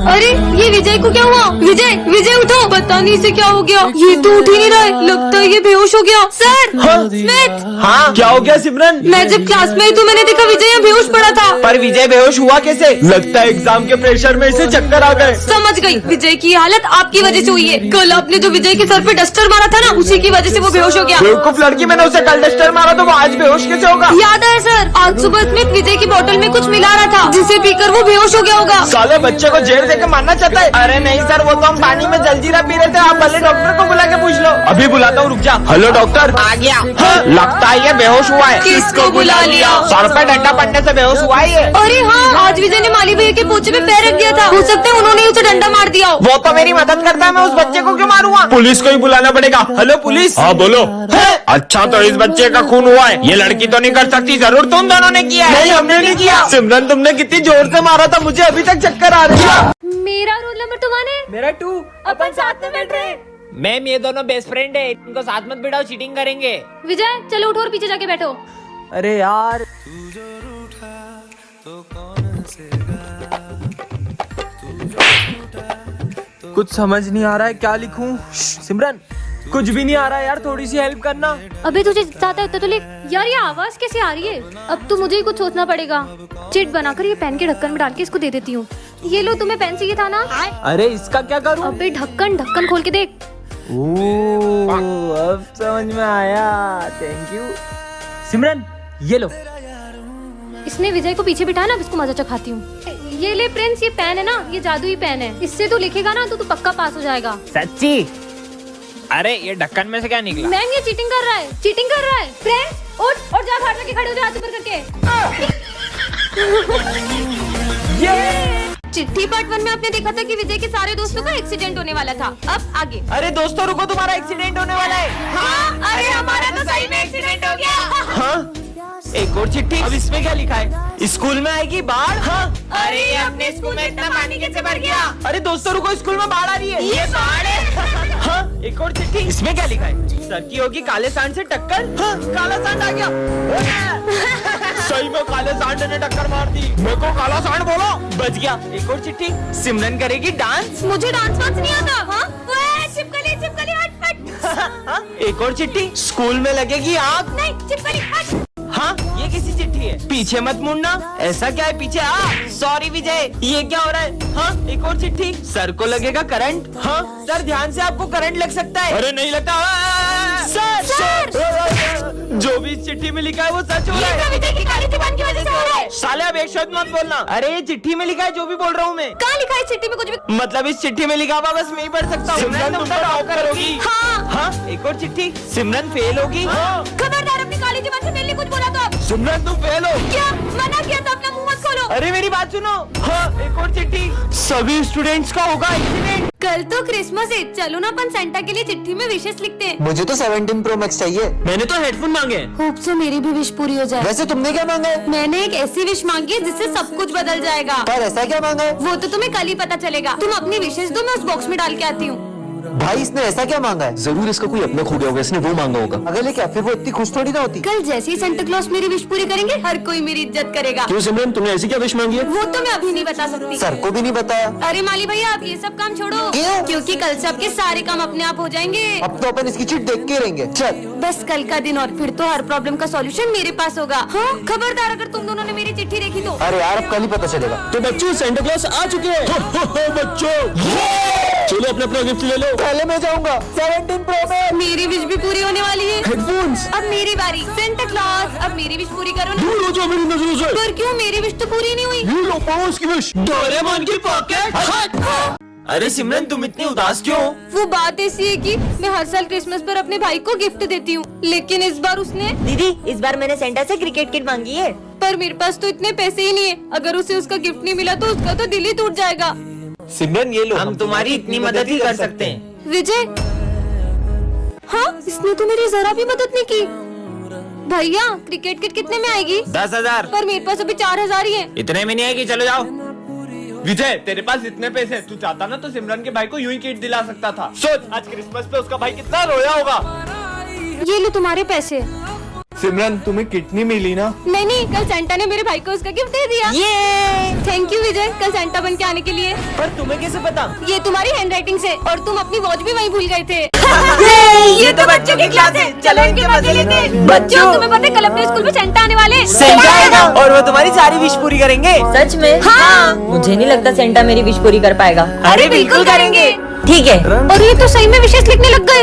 अरे ये विजय को क्या हुआ? विजय विजय उठो, पता नहीं इसे क्या हो गया, ये तो उठ ही नहीं रहा है, लगता है ये बेहोश हो गया। Sir Smith. हाँ क्या हो गया सिमरन? मैं जब क्लास में आई तो मैंने देखा विजय यहाँ बेहोश पड़ा था। पर विजय बेहोश हुआ कैसे? लगता है एग्जाम के प्रेशर में इसे चक्कर आ गए। समझ गई, विजय की हालत आपकी वजह से हुई है। कल आपने जो विजय के सर पे डस्टर मारा था ना, उसी की वजह से वो बेहोश हो गया। बेवकूफ लड़की, मैंने उसे कल डस्टर मारा तो वो आज बेहोश कैसे होगा? याद है सर, आज सुबह स्मिथ विजय की बोतल में कुछ मिला रहा था, जिसे पीकर वो बेहोश हो गया होगा। साले बच्चे को जेल देके मारना चाहता है। अरे नहीं सर, वो तो हम पानी में जलजीरा पी रहे थे। आप भले डॉक्टर को बुला के पूछ लो। अभी बुलाता हूँ, रुक जा। Hello doctor. आ गया। हाँ, लगता है ये बेहोश हुआ है। किसको बुला लिया? सर पे डंडा पड़ने से बेहोश हुआ है ये। अरे हाँ, आज विजय ने माली भैया के पोछे पे पैर रख दिया था, हो सकता है उन्होंने उसे डंडा मार दिया हो। वो तो मेरी मदद करता है, मैं उस बच्चे को क्यों मारूंगा? पुलिस को ही बुलाना पड़ेगा। Hello police. हाँ बोलो। अच्छा तो इस बच्चे का खून हुआ है, ये लड़की तो नहीं कर सकती, जरूर तुम दोनों ने किया है। नहीं हमने नहीं किया। सिमरन तुमने कितनी जोर से मारा था, मुझे अभी तक चक्कर आ रही है। मेरा रोल नंबर तो 1 है। मेरा 2। अपन साथ में बैठ रहे हैं। मैम ये दोनों बेस्ट फ्रेंड है, इनको साथ मत बिठाओ, चीटिंग करेंगे। विजय चलो उठो और पीछे जाके बैठो। अरे यार कुछ समझ नहीं आ रहा है, क्या लिखूं? सिमरन कुछ भी नहीं आ रहा है यार, थोड़ी सी हेल्प करना। अबे तुझे चाहता है उतना तो लिख। यार ये आवाज कैसे आ रही है? अब तो मुझे ही कुछ सोचना पड़ेगा। चिट बनाकर ये पेन के ढक्कन में डाल के इसको दे देती हूँ। ये लो, तुम्हें पेन चाहिए था ना? अरे इसका क्या करूं? अबे ढक्कन खोल के देख। ओह अब समझ में आया, थैंक यू। सिमरन ये लो। इसने विजय को पीछे बिठाया ना, अब इसको मजा चखाती हूँ। ये ले प्रिंस, ये पेन है ना, ये जादुई पेन है, इससे तू लिखेगा ना तो तू पक्का पास हो जाएगा। सच्ची? अरे ये ढक्कन में से क्या निकला? मैम ये चीटिंग कर रहा है, चीटिंग कर रहा है। प्रिंस उठ और जा, बाहर जाके खड़े हो जा, हाथ ऊपर करके। चिट्ठी पार्ट 1 में आपने देखा था कि विजय के सारे दोस्तों का एक्सीडेंट होने वाला था। अब आगे। अरे दोस्तों रुको, तुम्हारा एक्सीडेंट होने वाला है। हाँ, अरे हमारा तो सही में एक्सीडेंट हो गया। हाँ एक और चिट्ठी। अब इसमें क्या लिखा है? स्कूल में आएगी बाढ़। हाँ अरे ये अपने स्कूल में इतना पानी कैसे भर गया? अरे दोस्तों रुको, स्कूल में बाढ़ आ रही है। ये बाढ़ है। हाँ एक और चिट्ठी। इसमें क्या लिखा है? सर की होगी काले सांड से टक्कर। हाँ काला सांड आ गया। सही में काले सांड ने टक्कर मार दी, मेरे को काला सांड बोलो, बच गया। एक और चिट्ठी। सिमरन करेगी डांस। मुझे डांस वांस नहीं आता। हाँ चिपकली चिपकली हट हट। एक और चिट्ठी। स्कूल में लगेगी आग। नहीं चिपकली हट। हाँ ये किसी चिट्ठी है। पीछे मत मुड़ना। ऐसा क्या है पीछे? सॉरी विजय, ये क्या हो रहा है? हाँ एक और चिट्ठी। सर को लगेगा करंट। हाँ सर ध्यान से, आपको करंट लग सकता है। अरे नहीं लगता। सर जो भी इस चिट्ठी में लिखा है वो सच हो रहा है। विजय की काली जुबान की वजह से हो रहा है। साले अब एक शब्द मत बोलना। अरे ये चिट्ठी में लिखा है जो भी बोल रहा हूँ मैं। कहाँ लिखा है चिट्ठी में कुछ भी? मतलब इस चिट्ठी में लिखा हुआ बस मैं ही पढ़ सकता हूँ। सिमरन तुम तो टॉप करोगी। हाँ एक और चिट्ठी। सिमरन फेल होगी। खबरदार, अपनी काली जुबान से पहले कुछ बोला तो आप। सिमरन तुम फेल हो। क्या मना किया था? अपना मुंह मत खोलो। अरे मेरी बात सुनो। हाँ एक और चिट्ठी। सभी स्टूडेंट्स का होगा एक्सीडेंट। कल तो क्रिसमस है, चलो ना अपन सेंटा के लिए चिट्ठी में विशेष लिखते हैं। मुझे तो 17 Pro Max चाहिए। मैंने तो हेडफोन मांगे। होप सो मेरी भी विश पूरी हो जाए। वैसे तुमने क्या मांगा है? मैंने एक ऐसी विश मांगी है जिससे सब कुछ बदल जाएगा। पर ऐसा क्या मांगा है? वो तो तुम्हें कल ही पता चलेगा। तुम अपनी विशेष दो, मैं उस बॉक्स में डाल के आती हूँ। भाई इसने ऐसा क्या मांगा है? जरूर इसका कोई अपना खो गया होगा, इसने वो मांगा होगा। अगर ले क्या, फिर वो इतनी खुश थोड़ी ना होती। कल जैसे ही सेंटा क्लॉज मेरी विश पूरी करेंगे, हर कोई मेरी इज्जत करेगा। क्यों सिमरन, तुमने ऐसी क्या विश मांगी है? वो तो मैं अभी नहीं बता सकती। सर को भी नहीं बताया। अरे माली भैया, आप ये सब काम छोड़ो। क्यों? क्योंकि कल से आपके सारे काम अपने आप हो जाएंगे। अब तो अपन इसकी चिट देख के रहेंगे। चल बस कल का दिन और फिर तो हर प्रॉब्लम का सॉल्यूशन मेरे पास होगा। हाँ खबरदार, अगर तुम दोनों ने मेरी चिट्ठी देखी तो। अरे यार अब कल ही पता चलेगा। तो बच्चों सेंटा क्लॉज आ चुके हैं। बच्चों चलो अपना अपना गिफ्ट ले लो। पहले मैं जाऊंगा 17 Pro Max। मेरी विश भी पूरी होने वाली है। हेडफोन्स। अब मेरी बारी। सेंटा क्लॉज अब मेरी विश पूरी करो ना। दूर हो जाओ मेरी नजरों से। पर क्यों, मेरी विश तो पूरी नहीं हुई। ये लो पड़ोस की विश। डोरेमोन की पॉकेट। अरे सिमरन तुम इतनी उदास क्यों? वो बात ऐसी है कि मैं हर साल क्रिसमस पर अपने भाई को गिफ्ट देती हूँ, लेकिन इस बार उसने। दीदी इस बार मैंने सेंटा से क्रिकेट किट मांगी है। पर मेरे पास तो इतने पैसे ही नहीं है। अगर उसे उसका गिफ्ट नहीं मिला तो उसका तो दिल ही टूट जाएगा। सिमरन ये लो, हम तुम्हारी इतनी मदद ही कर सकते हैं। विजय। हाँ इसने तो मेरी जरा भी मदद नहीं की। भैया क्रिकेट किट कितने में आएगी? 10,000। पर मेरे पास अभी 4,000 ही है। इतने में नहीं आएगी, चलो जाओ। विजय तेरे पास इतने पैसे, तू चाहता ना तो सिमरन के भाई को यूं ही किट दिला सकता था। सोच आज क्रिसमस पे उसका भाई कितना रोया होगा। ये लो तुम्हारे पैसे। सिमरन तुम्हें किडनी मिली ना? नहीं नहीं, कल सेंटा ने मेरे भाई को उसका गिफ्ट दे दिया। ये थैंक यू विजय, कल सेंटा बन के आने के लिए। पर तुम्हें कैसे पता? ये तुम्हारी हैंडराइटिंग से, और तुम अपनी वॉच भी वहीं भूल गए थे। ये तो बच्चों की क्लास है, चलो इनके मजे लेते हैं। बच्चों, तुम्हें पता है कल अपने स्कूल में सेंटा आने वाले? सेंटा आएगा और वो तुम्हारी सारी विश पूरी करेंगे। सच में? हाँ। मुझे नहीं लगता सेंटा मेरी विश पूरी कर पाएगा। अरे बिल्कुल करेंगे। ठीक है। और ये तो सही में विशेष लिखने लग गए।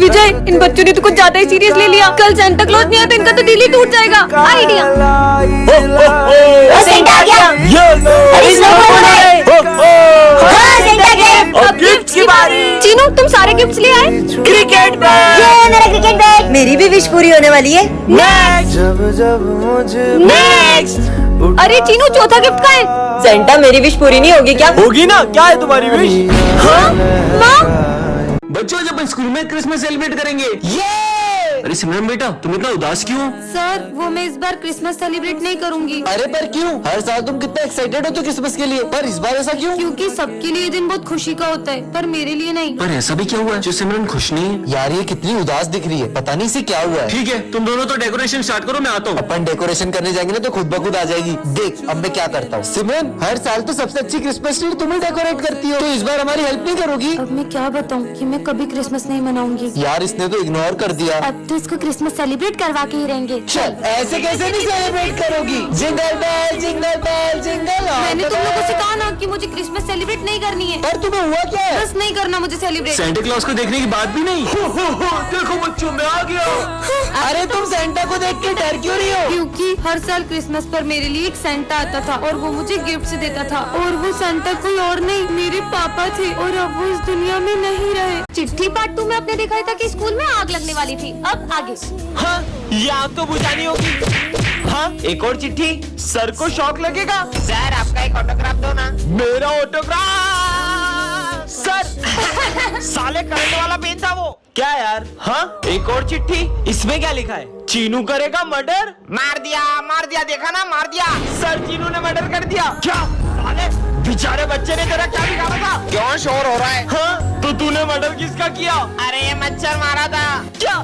विजय, इन बच्चों ने तो कुछ ज्यादा ही सीरियस ले लिया। कल सेंटा क्लॉज नहीं आया तो इनका तो दिल ही टूट जाएगा। आइडिया। सेंटा आ गया। अरे स्नोबॉल है। हाँ, सेंटा गेम। अब गिफ्ट की बारी। चीनू, तुम सारे गिफ्ट्स ले आए? Cricket bat. ये मेरा क्रिकेट बैट। मेरी भी विश पूरी होने वाली है। नेक्स्ट। अरे चीनू, चौथा गिफ्ट का है? सेंटा मेरी विश पूरी नहीं होगी क्या? होगी ना, क्या है तुम्हारी विश? हाँ माँ। बच्चों जब स्कूल में क्रिसमस सेलिब्रेट करेंगे। अरे सिमरन बेटा तुम इतना उदास क्यों हो? सर, वो मैं इस बार क्रिसमस सेलिब्रेट नहीं करूंगी। अरे पर क्यों? हर साल तुम कितना एक्साइटेड हो तो क्रिसमस के लिए, पर इस बार ऐसा क्यों? क्योंकि सबके लिए ये दिन बहुत खुशी का होता है, पर मेरे लिए नहीं। पर ऐसा भी क्या हुआ है जो सिमरन खुश नहीं है? यार ये कितनी उदास दिख रही है, पता नहीं इसे क्या हुआ है। ठीक है तुम दोनों तो डेकोरेशन स्टार्ट करो, मैं आता हूँ। अपन डेकोरेशन करने जाएंगे ना तो खुद ब खुद आ जाएगी। देख अब मैं क्या करता हूँ। सिमरन, हर साल तो सबसे अच्छी क्रिसमस ट्री तुम ही डेकोरेट करती हो, तो इस बार हमारी हेल्प नहीं करोगी? अब मैं क्या बताऊँ कि मैं कभी क्रिसमस नहीं मनाऊंगी। यार इसने तो इग्नोर कर दिया। अब तो इसको क्रिसमस सेलिब्रेट करवा के ही रहेंगे। चल ऐसे कैसे नहीं सेलिब्रेट करोगी? Jingle bell jingle bell jingle. मैंने तुम लोगों से कहा ना कि मुझे क्रिसमस सेलिब्रेट नहीं करनी है। पर तुम्हें हुआ क्या है? बस नहीं करना मुझे सेलिब्रेट। सेंटा क्लॉज को देखने की बात भी नहीं। देखो बच्चों मैं आ गया। अरे तुम सेंटा को देख के डर क्यों रही हो? क्योंकि हर साल क्रिसमस पर मेरे लिए एक सेंटा आता था और वो मुझे गिफ्ट देता था, और वो सेंटा कोई और नहीं, मेरे पापा थे, और अब वो इस दुनिया में नहीं रहे। चिट्ठी पार्ट 2 में आपने देखा था कि स्कूल में आग लगने वाली थी। अब आगे। हाँ, ये आग तो बुझानी होगी। हाँ, एक और चिट्ठी। सर को शॉक लगेगा। सर आपका एक ऑटोग्राफ दो ना। मेरा ऑटोग्राफ। सर साले करंट वाला पेन था वो। क्या यार? हाँ, एक और चिट्ठी। इसमें क्या लिखा है? चीनू करेगा मर्डर। मार दिया, देखा ना, मार दिया। सर चीनू ने मर्डर कर दिया। क्या साले बेचारे बच्चे ने तेरा क्या बिगाड़ा था? क्यों शोर हो रहा है? हाँ, तो तूने मर्डर किसका किया? अरे ये मच्छर मारा था। क्या?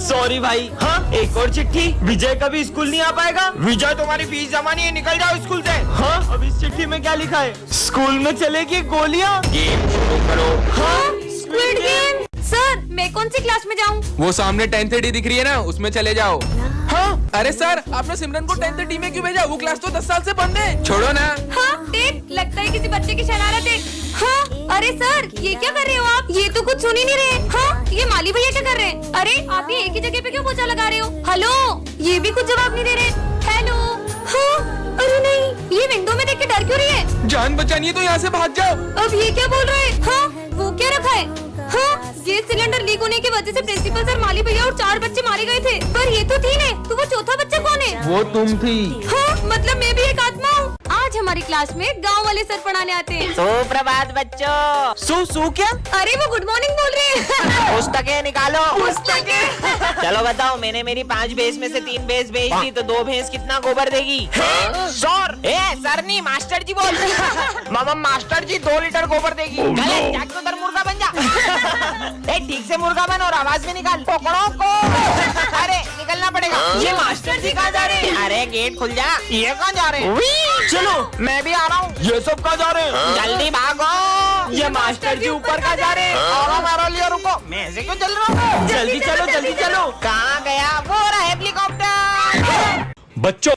सॉरी भाई। हाँ, एक और चिट्ठी। विजय कभी स्कूल नहीं आ पाएगा। विजय तुम्हारी फीस जमा नहीं है, निकल जाओ स्कूल से। हाँ, अब इस चिट्ठी में क्या लिखा है? स्कूल में चलेगी गोलियां। गेम शुरू करो। हाँ, स्क्विड गेम। सर, मैं कौन सी क्लास में जाऊँ? वो सामने 10th डी दिख रही है ना, उसमें चले जाओ। हाँ, अरे सर, आपने सिमरन को 10th डी में क्यों भेजा? वो क्लास तो 10 साल से बंद है। छोड़ो ना। हाँ, देख, लगता है किसी बच्चे की शरारत है। हाँ, अरे सर, ये क्या कर रहे हो आप? ये तो कुछ सुन ही नहीं रहे। हाँ, ये माली भैया क्या कर रहे हैं? अरे आप ये एक ही जगह पे क्यों पोछा लगा रहे हो? हेलो, ये भी कुछ जवाब नहीं दे रहे। हेलो। हाँ, अरे नहीं, ये विंडो में देख के डर क्यों रही है? जान बचानी है तो यहाँ से भाग जाओ। अब ये क्या बोल रहे हैं? हाँ, वो क्या रखा है? हाँ, गैस सिलेंडर लीक होने की वजह से प्रिंसिपल सर, माली भैया और 4 बच्चे मारे गए थे। पर ये तो थी ने, तो वो चौथा बच्चा कौन है? वो तुम थी। हाँ, मतलब मैं भी एक आत्मा हूँ। आज हमारी क्लास में गांव वाले सर पढ़ाने आते हैं। सुप्रभात बच्चों। सू क्या? अरे वो गुड मॉर्निंग बोल रहे हैं। पुस्तकें निकालो। पुस्तकें। चलो बताओ, मैंने मेरी 5 भैंस में से 3 भैंस बेच दी, तो 2 भैंस कितना गोबर देगी? सर, सर नहीं, मास्टर जी बोल रही है। मामा मास्टर जी 2 लीटर गोबर देगी। गलत, जाके उधर मुर्गा बन जा। ठीक से मुर्गा बन और आवाज भी निकाल। पकड़ो को। अरे निकलना पड़ेगा। ये मास्टर जी कहाँ जा रहे हैं? अरे गेट खुल जा। ये कहाँ जा रहे हैं? चलो मैं भी आ रहा हूँ। ये सब कहाँ जा रहे हैं? जल्दी भागो। ये मास्टर जी ऊपर कहाँ जा रहे हैं? और मेरा लिए रुको, मैं ऐसे क्यों चल रहा हूँ? जल्दी चलो, जल्दी चलो। कहाँ गया? वो रहा हेलीकॉप्टर। बच्चों,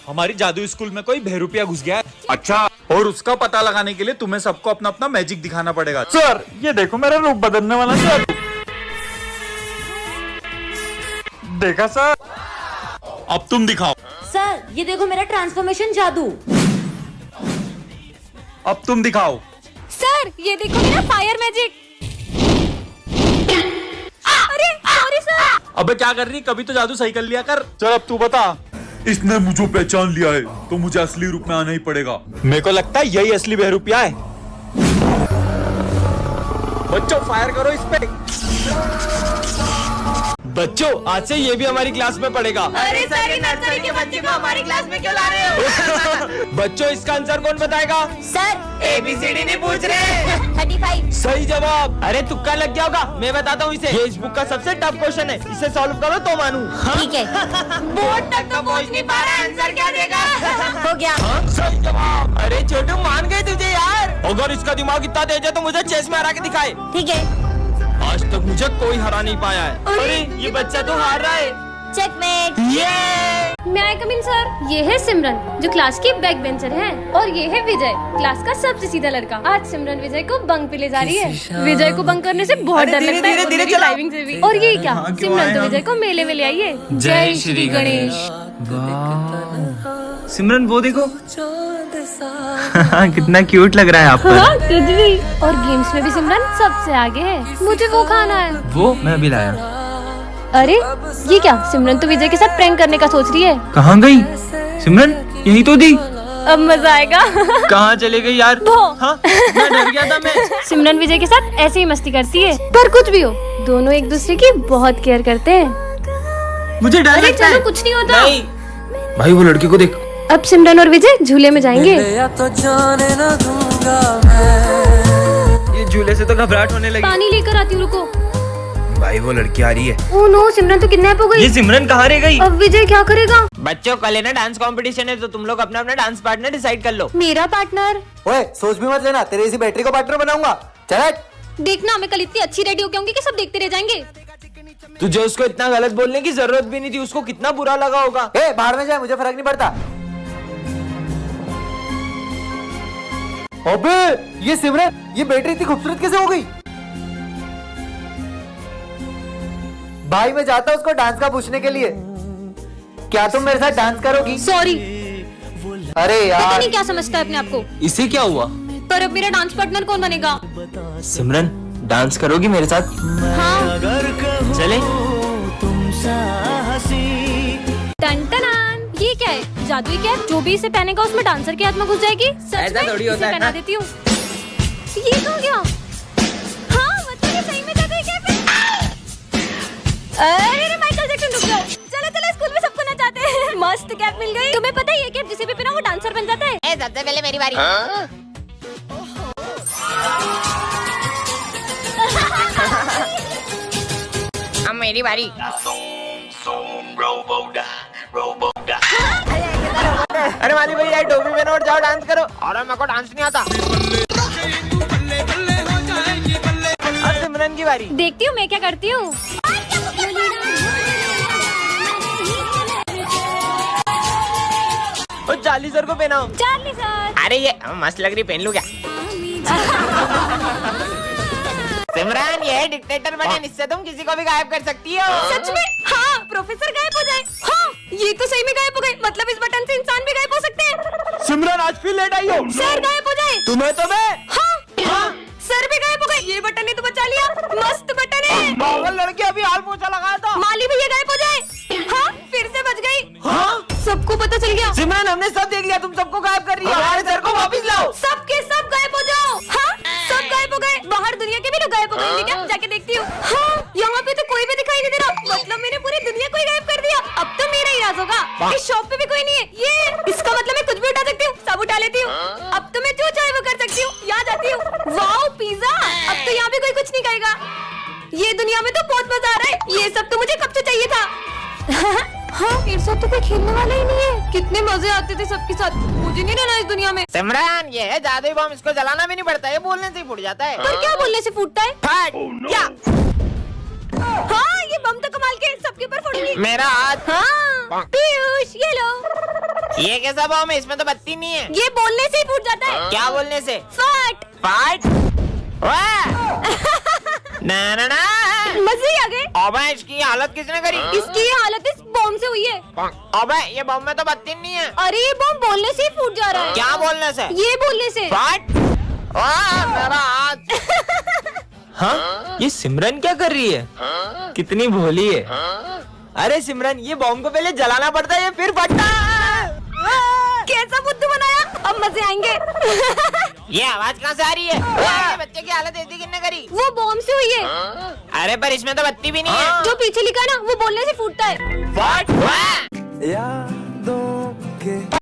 हमारी जादू स्कूल में कोई बहरूपिया घुस गया है। अच्छा, और उसका पता लगाने के लिए तुम्हें सबको अपना अपना मैजिक दिखाना पड़ेगा। सर, ये देखो मेरा रूप बदलने वाला सर। देखा सर? अब तुम दिखाओ। सर, ये देखो मेरा ट्रांसफॉर्मेशन जादू। अब तुम दिखाओ। सर, ये देखो मेरा फायर मैजिक। अरे सॉरी सर। अबे क्या कर रही? कभी तो जादू सही कर लिया कर। चल अब तू बता। इसने मुझे पहचान लिया है तो मुझे असली रूप में आना ही पड़ेगा। मेरे को लगता है यही असली बहरूपिया है। बच्चों फायर करो इस पे। बच्चों आज से ये भी हमारी क्लास में पढ़ेगा। अरे सर, ये नर्सरी के बच्चे को हमारी क्लास में क्यों ला रहे हो? बच्चों इसका आंसर कौन बताएगा? सर, ABCD नहीं पूछ रहे। 35। सही जवाब। अरे तुक्का लग गया होगा, मैं बताता हूँ इसे। ये इस बुक का सबसे टफ क्वेश्चन है, इसे सॉल्व करो तो मानूं। ठीक है। बोर्ड तक तो पहुंच नहीं पा रहा, आंसर क्या देगा? हो गया। सही जवाब। अरे छोटू मान गए तुझे यार। अगर इसका दिमाग इतना तेज है तो मुझे चेस में हरा के दिखाए। ठीक है। आज तक मुझे कोई हरा नहीं पाया है। अरे ये बच्चा तो हार रहा है। चेकमेट। ये मैं आई कम इन सर। ये है सिमरन जो क्लास की बैक बेंचर है, और ये है विजय क्लास का सबसे सीधा लड़का। आज सिमरन विजय को बंक पे ले जा रही है। विजय को बंक करने से बहुत डर लगता है, धीरे ड्राइविंग से भी। और ये क्या, सिमरन तो विजय को मेले में ले आई है। जय श्री गणेश। सिमरन वो देखो कितना क्यूट लग रहा है आप पर। हाँ तुझ भी। और गेम्स में भी सिमरन सबसे आगे है। मुझे वो खाना है। वो मैं अभी लाया। अरे ये क्या, सिमरन तो विजय के साथ प्रैंक करने का सोच रही है। कहाँ गई सिमरन? यही तो थी। अब मजा आएगा। कहाँ चले गई यार? हाँ, मैं डर गया था मैं। सिमरन विजय के साथ ऐसे ही मस्ती करती है, पर कुछ भी हो दोनों एक दूसरे की बहुत केयर करते हैं। मुझे डर अरे लगता है। चलो कुछ नहीं होता। नहीं। भाई वो लड़की को देख। अब सिमरन और विजय झूले में जाएंगे। ये झूले से तो घबराहट होने लगी। पानी लेकर आती हूँ, रुको। भाई वो लड़की आ रही है। ओह नो, सिमरन तो किडनैप हो गई। ये सिमरन कहाँ रह गई? अब विजय क्या करेगा? बच्चों कल है ना डांस कंपटीशन है, तो तुम लोग अपना अपना डांस पार्टनर डिसाइड कर लो। मेरा पार्टनर? ओए सोच भी मत लेना, तेरे इसी बैटरी को पार्टनर बनाऊंगा। चल हट। देखना मैं कल इतनी अच्छी रेडी होके आऊंगी कि सब देखते रह जाएंगे। तुझे उसको इतना गलत बोलने की जरूरत भी नहीं थी, उसको कितना बुरा लगा होगा। बाहर में जाए, मुझे फर्क नहीं पड़ता। अबे ये सिमरन, ये बैटरी इतनी खूबसूरत कैसे हो गई? भाई मैं जाता हूँ उसको डांस का पूछने के लिए। क्या तुम मेरे साथ डांस करोगी? सॉरी। अरे पता यार नहीं क्या समझता है अपने आप को। इसे क्या हुआ? पर अब मेरा डांस पार्टनर कौन बनेगा? सिमरन डांस करोगी मेरे साथ? हाँ। चले। टन टनान, ये क्या है? जादुई कैप? जो भी इसे पहनेगा उसमें डांसर की आत्मा घुस जाएगी। सच ऐसा में? थोड़ी होता इसे है। पहना देती हूँ। ये कहाँ गया? हाँ मतलब ये सही में जादुई कैप है। अरे माइकल जैक्सन, रुक जाओ। चलो चलो, स्कूल में सबको नचाते हैं। मस्त कैप मिल गई। तुम्हें पता है ये कैप जिसे भी पहना वो डांसर बन जाता है। सबसे पहले मेरी बारी। अब मेरी बारी। अरे माली भैया टोपी पहनो और जाओ डांस करो। अरे मेरे को डांस नहीं आता। अब सिमरन की बारी। देखती हूँ मैं क्या करती हूँ। और चार्ली सर को पहनाओ। Charlie sir. अरे ये मस्त लग रही, पहन लूं क्या? सिमरन ये डिक्टेटर बने, इससे तुम किसी को भी गायब कर सकती हो। सच में? हाँ, प्रोफेसर गायब हो जाए। हाँ, ये तो सही में गायब हो गए। मतलब इस बटन से इंसान भी गायब हो सकते हैं। सिमरन आज फिर लेट आई हो। सर गायब हो जाए। तुम्हें तो मैं। हाँ, सर भी गायब हो गए। ये बटन ने तो बचा लिया। मस्त बटन है। पागल लड़की अभी हाल पोछा लगाया था। माली भैया गायब हो जाए। हाँ, फिर से बच गई। हाँ? सबको पता चल गया। सिमरन हमने सब देख लिया, तुम सबको गायब कर रही हो। हमारे सर को वापस लाओ। सबके सब गायब हो जाओ। हाँ, सब गायब हो गए। बाहर दुनिया के भी लोग गायब हो गए क्या? जाके देखती हूँ। हाँ, यहाँ पे तो कोई भी दिखाई नहीं दे रहा। मतलब मैंने पूरी दुनिया को ही गायब कर दिया। अब तो मेरा ही राज होगा। इस शॉप पे भी कोई नहीं है। ये इसका मतलब मैं कुछ भी उठा सकती हूँ, सब उठा लेती हूँ। अब तो मैं जो चाहे वो कर सकती हूँ। यहाँ जाती हूँ। Wow pizza. अब तो यहाँ भी कोई कुछ नहीं कहेगा। ये दुनिया में तो बहुत मजा आ रहा है। ये सब तो मुझे कब से चाहिए था। हाँ, मेरे साथ तो कोई खेलने वाला ही नहीं है। कितने मजे आते थे सबके साथ। मुझे नहीं रहना इस दुनिया में। सिमरन ये है जादुई बम, इसको जलाना भी नहीं पड़ता, ये बोलने से ही फूट जाता है। पर क्या बोलने से फूटता है? फट। क्या? हाँ, ये बम तो कमाल के सबके ऊपर फूटेंगे। मेरा हाथ। हाँ, पीयूष ये लो। ये कैसा बम है? इसमें तो बत्ती नहीं है। ये बोलने से ही फूट जाता है। क्या बोलने से? फट। फाट। ना ना ना। मजे ही आ गए। अबे इसकी हालत किसने करी? इसकी ये हालत इस बम से हुई है। अबे ये बम में तो बत्ती नहीं है। अरे ये बम बोलने से ही फूट जा रहा है। क्या बोलने से? ये बोलने से। फाट। मेरा हाथ। हाँ? ये सिमरन क्या कर रही है? कितनी भोली है। अरे सिमरन ये बॉम्ब को पहले जलाना पड़ता है, ये फिर फटता है। कैसा बुद्धू बनाया, अब मजे आएंगे। ये आवाज कहाँ से आ रही है? ये बच्चे की हालत ऐसी किसने करी? वो बॉम्ब से हुई है। अरे पर इसमें तो बत्ती भी नहीं है। जो पीछे लिखा ना वो बोलने से फूटता है। What?